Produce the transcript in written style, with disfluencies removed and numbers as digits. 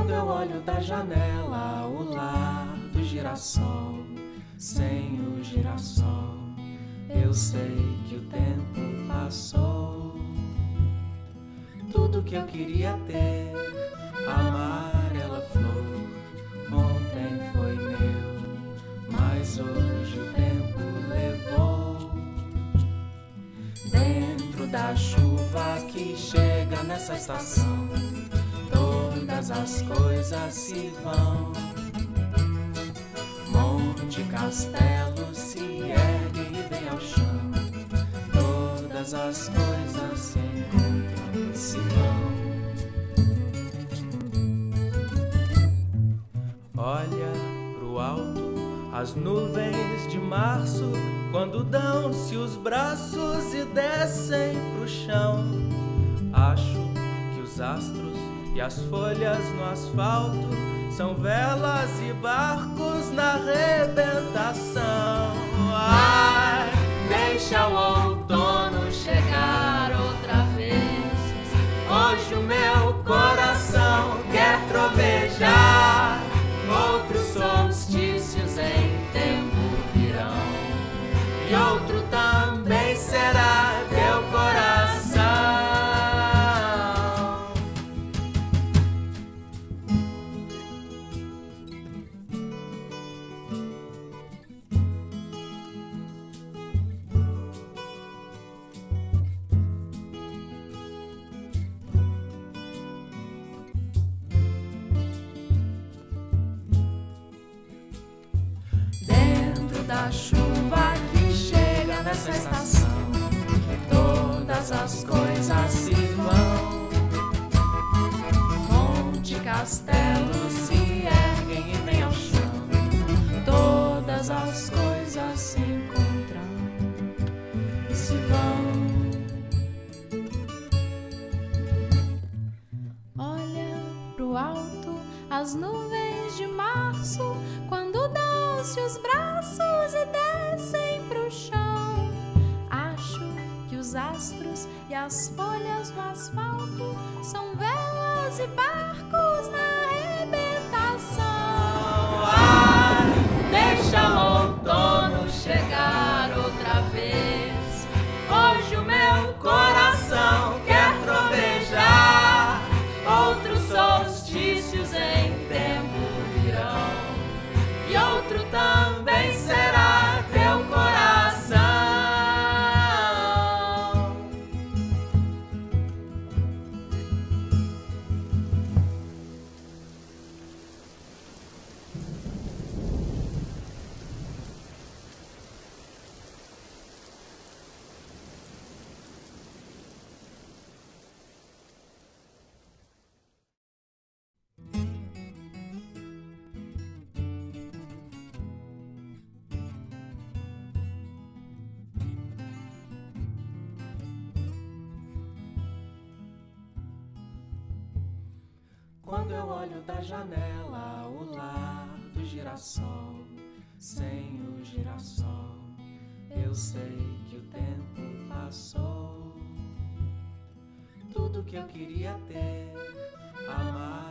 Quando eu olho da janela, o lar do girassol, sem o girassol, eu sei que o tempo passou. Tudo que eu queria ter, a amarela flor, ontem foi meu, mas hoje o tempo levou. Dentro da chuva que chega nessa estação, todas as coisas se vão. Monte Castelo se ergue e vem ao chão. Todas as coisas se encontram e se vão. Olha pro alto, as nuvens de março, quando dão-se os braços e descem pro chão. Acho que os astros e as folhas no asfalto são velas e barcos na arrebentação. Ai, deixa o outono chegar outra vez. Hoje o meu coração quer trovejar. Outros solstícios em tempo virão, e outro também será teu coração. Da chuva que chega nessa estação, todas as coisas se vão. Monte Castelo se erguem e vem ao chão. Todas as coisas se encontram e se vão. Olha pro alto, as nuvens de março, quando dão-se os braços e descem pro chão. Acho que os astros e as folhas no asfalto são velas e barcos na arrebentação. Ai, deixa o outono chegar outra vez. Hoje o meu coração quer trovejar. Outros solstícios em tempo virão, e outro também será teu coração. Quando eu olho da janela, o lar do girassol, sem o girassol, eu sei que o tempo passou. Tudo que eu queria ter, amar